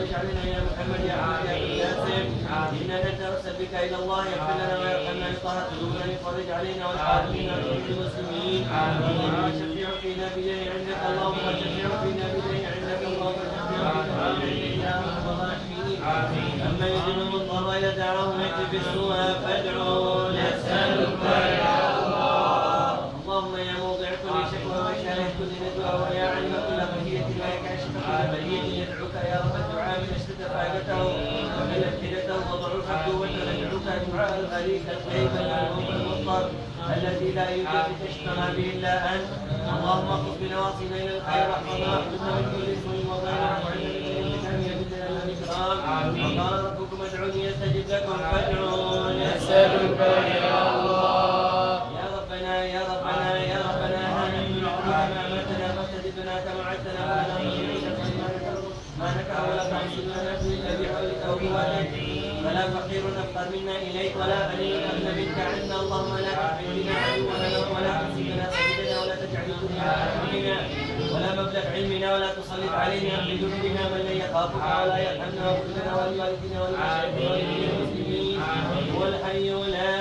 فرج علينا يا محمد يا عبد يا قاسم إنا نتوسل بك إلى الله يغفر لنا ويرحمنا يطهر قلوبنا يفرج علينا والحاكمين وجميع المسلمين اللهم شفع فينا بجاه عندك اللهم شفع فينا بجاه عندك اللهم شفع فينا بجاه عندك يا أرحم الراحمين أما يجب المضطر إلى دعوه ويكتب السوء فادعوا نسألك يا الله اللهم يا موضع كل شكوى وشارع كل ندوى ويا علم كل بلية ويا كاشف كل بلية يدعوك يا رب الدعاء من اشتد فاقته ومن افئدته وضعف قوته ندعوك دعاء الغريب الغيب المضطر الذي لا يوجد تشترى به الا انت اللهم اقف بنواصينا الى الخير واحفظنا واحفظنا من كل اسم وضينا وعنا من كل مكان يجدنا الاكرام وقال ربكم ادعوني استجب لكم فادعوا نسالك يا الله يا ربنا يا ربنا يا ربنا هذا ندعوك ما امتنا فاستجبنا كما وعدتنا ولا نعيش ما نكره ولا تعصي لنا الا بحولك وقوتك ولا فقير افقر منا اليك ولا غني اغنى منك عنا اللهم لا تحمل بنا عدونا ولا تنسبنا سيدنا ولا تجعل الدنيا همنا ولا مبلغ علمنا ولا تسلط علينا بذنوبنا من لا يخافك ولا يرحمنا واغفر لنا ولوالدينا ولمشايخنا وللمسلمين هو الحي لا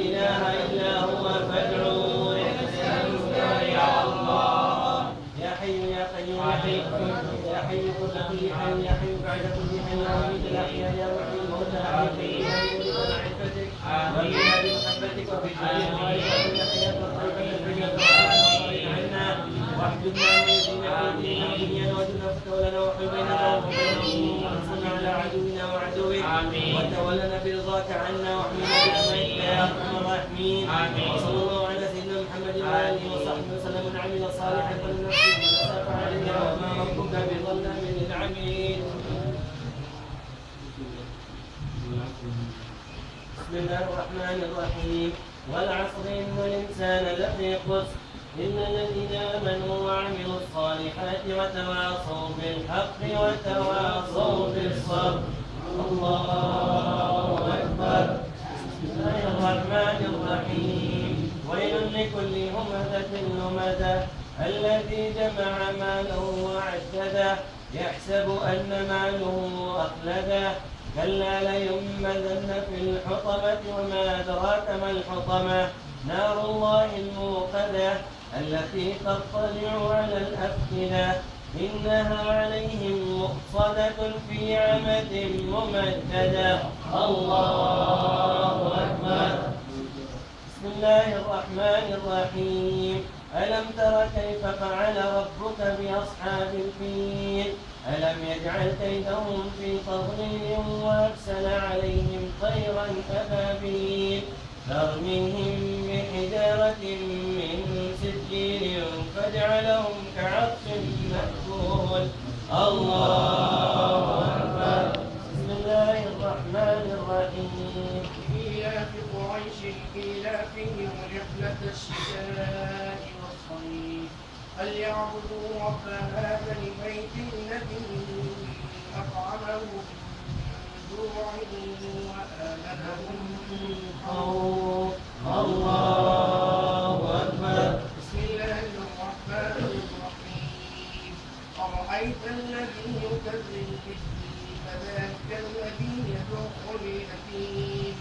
اله الا هو فادعوه نسالك يا الله يا حي يا قيوم يا حي يا حي قبل كل حي يا حي بعد كل حي يا وليد الاحياء يا محيي الموتى احيي بمعرفتك وبنا بمحبتك وبجودك وبجودك حياه طيبه الدنيا عنا واحجبنا من دين الدنيا ودنا فتولنا وحل بيننا وبينهم وانصرنا على عدونا وعدوك وتولنا برضاك عنا واحمنا برحمتك يا ارحم الراحمين وصلى الله على سيدنا محمد وعلى اله وصحبه وسلم من عمل صالحا فلنفسه وساف علينا وما ربك بظلام للعبيد. بسم الله الرحمن الرحيم والعصر إن الإنسان لفي خسر إلا الذين آمنوا وعملوا الصالحات وتواصوا بالحق وتواصوا بالصبر. الله أكبر. بسم الله الرحمن الرحيم ويل لكل همزة لمزة الذي جمع ماله وعدده يحسب أن ماله أخلده كلا لينبذن في الحطمة وما أدراك ما الحطمة نار الله الموقدة التي تطلع على الأفئدة إنها عليهم مؤصدة في عمد ممددة. الله أكبر. بسم الله الرحمن الرحيم ألم تر كيف فعل ربك بأصحاب الفيل ألم يجعل كيدهم في تضليل وأرسل عليهم طيرا أبابيل ترميهم بحجارة من سجيل فجعلهم كعصف مأكول. الله أكبر. بسم الله الرحمن الرحيم إيلاف قريش إيلافهم رحلة الشتاء والصيف فليعبدوا رب هذا البيت الذي أطعمهم من جوع وآمنهم من خوف. الله أكبر. بسم الله الرحمن الرحيم أرأيت الذي يكذب بالدين فذلك الذي يدع اليتيم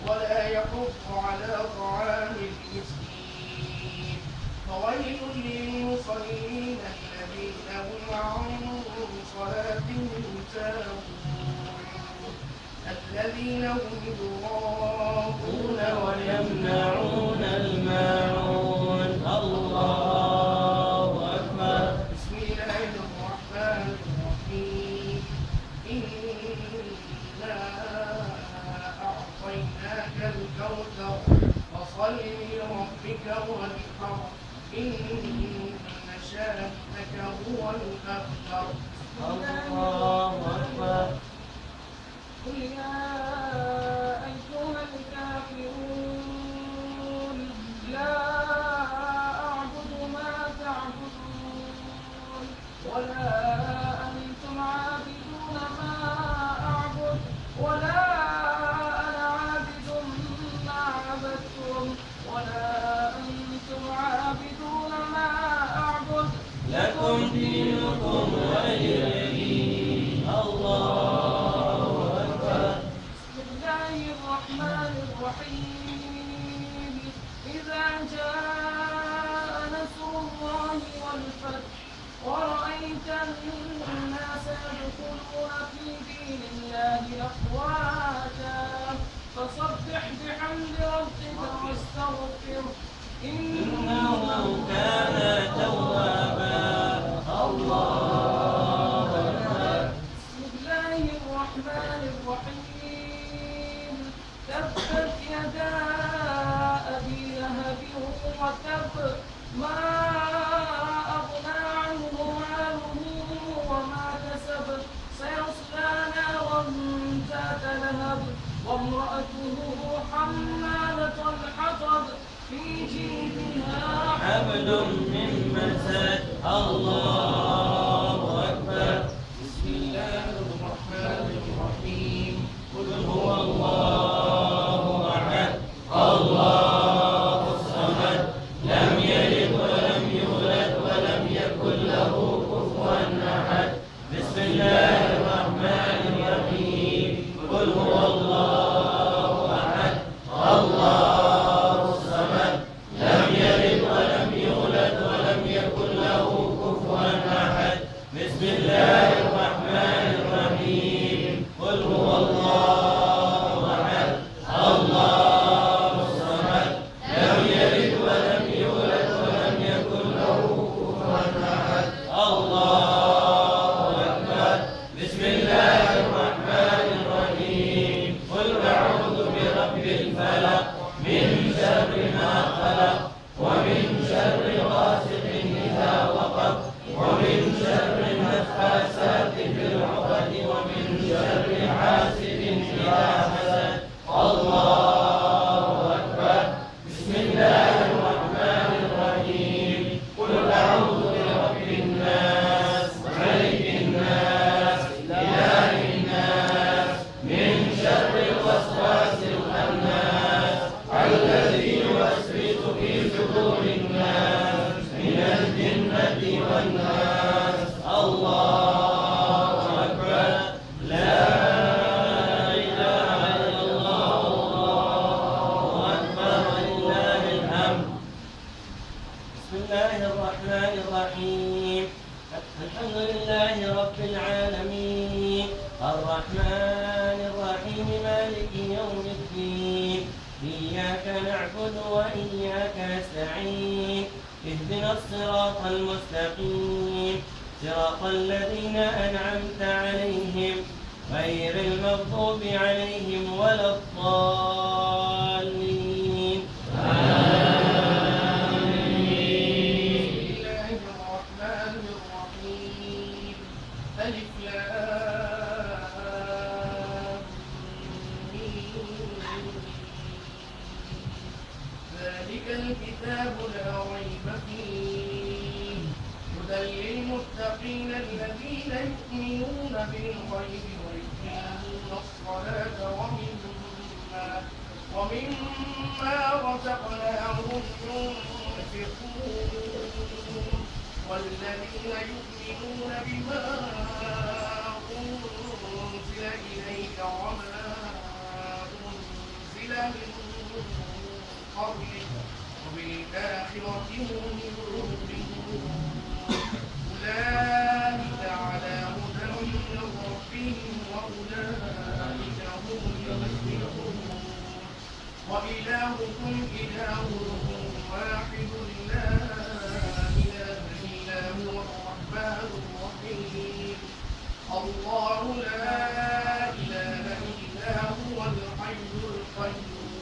ولا يحض على طعام المسكين فويل للمصلين الذين هم عن صلاتهم ساهون الذين هم يراءون ويمنعون الماعون. الله أكبر. بسم الله الرحمن الرحيم إنا أعطيناك الكوثر فصل لربك وانحر إن شانئك هو الأبتر. الله أكبر. قل يا أيها الكافرون أفواجا فسبح بحمد ربك واستغفره إنه كان توابا. الله أكبر. بسم الله الرحمن الرحيم تبت يدا أبي لهب وتب ما أغنى عنه ماله وما كسب سيصلى نارا ذات لهب وامرأته حمالة الحطب في جيدها حبل من مسد. الله أكبر. بسم الله الرحمن الرحيم قل هو الله أحد الله الصمد لم يلد ولم يولد ولم يكن له كفوا أحد. بسم الله الرحمن الرحيم قل هو الله أحد الله الصمد لم يلد ولم يولد ولم يكن له كفوا أحد. بسم الله الرحمن الرحيم قل هو الله أحد الله الصمد لم يلد ولم يولد ولم يكن له كفوا أحد. الله أكبر. بسم الله الرحمن الرحيم قل أعوذ برب الفلق من شر ما خلق ومن شر غاسق إذا وقب ومن شر النفاثات في العقد ومن شر حاسد إذا حسد. الله أكبر. بسم الله الرحمن الرحيم قل أعوذ برب الناس ملك الناس إله الناس من شر الوسواس الخناس الذي يوسوس في صدور الناس من الجنة والناس. الله أكبر. لا إله إلا الله. الله أكبر ولله الحمد. بسم الله الرحمن الرحيم الحمد لله رب العالمين الرحمن الرحيم مالك يوم الدين إياك نعبد وإياك نستعين اهدنا الصراط المستقيم صراط الذين أنعمت عليهم غير المغضوب عليهم ولا الضالين. بسم الله الرحمن الرحيم ألف لام ميم. ذلك الكتاب لا ريب فيه هدى للمتقين الذين يؤمنون بالغيب ويقيمون الصلاة ومما رزقناهم ينفقون والذين يؤمنون بما أنزل إليك وما أنزل من قبلك وبالآخرة هم يؤمنون أولئك على هدى من ربهم وأولئك هم المفلحون وإلهكم إله واحد لا إله إلا هو الرحمن الرحيم الله لا إله إلا هو الحي القيوم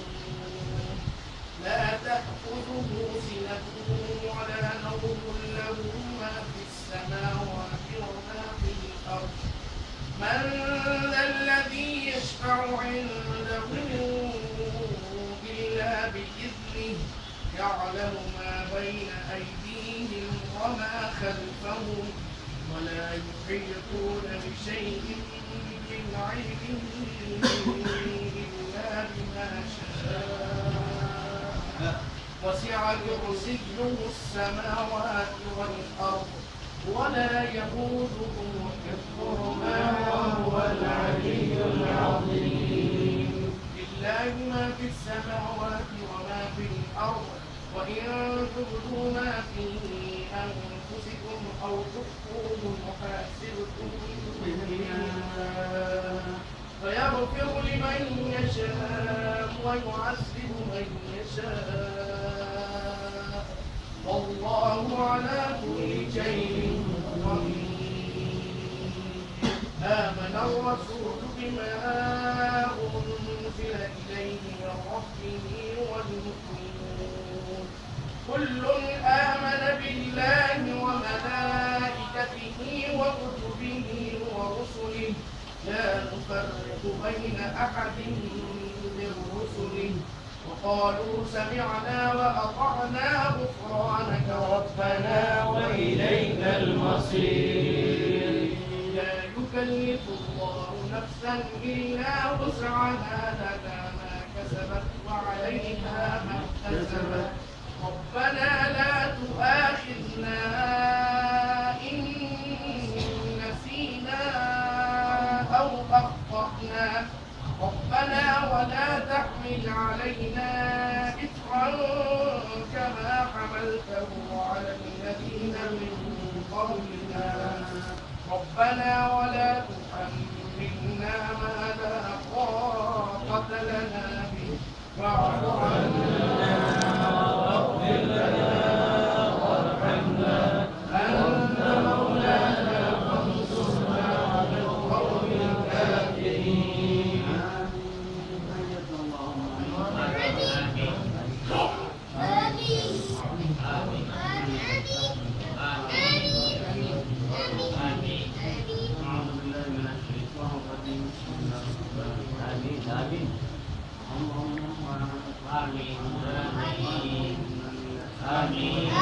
لا تأخذه سنة ولا نوم له ما في السماوات وما في الأرض من ذا الذي يشفع عنده إلا بإذنه يعلم ما بين أيديهم وما خلفهم ولا يحيطون بشيء من علمه إلا بما شاء وسع كرسيه السماوات والأرض ولا يئوده حفظهما وهو العلي العظيم لله ما في السماوات وما في الأرض وإن تبدوا ما في أنفسكم أو تخفوه يحاسبكم به الله فيغفر ويعذب من يشاء والله على كل شيء قدير. آمن الرسول بما أنزل إليه من ربه والمؤمنون كل آمن بالله وملائكته وكتبه ورسله لا نفرق بين أحد من رسله وقالوا سمعنا وأطعنا غفرانك ربنا وإليك المصير. لا يكلف الله نفسا إلا وسعها لها ما كسبت وعليها ما اكتسبت ربنا لا تؤاخذنا إن نسينا أو أخطأنا ربنا ولا تحمل علينا إثرا كما حملته على الذين من قبلنا ربنا ولا تحملنا ما لا طاقة لنا به واعف عنا واغفر لنا وارحمنا أنت مولانا فانصرنا على القوم الكافرين. آمين.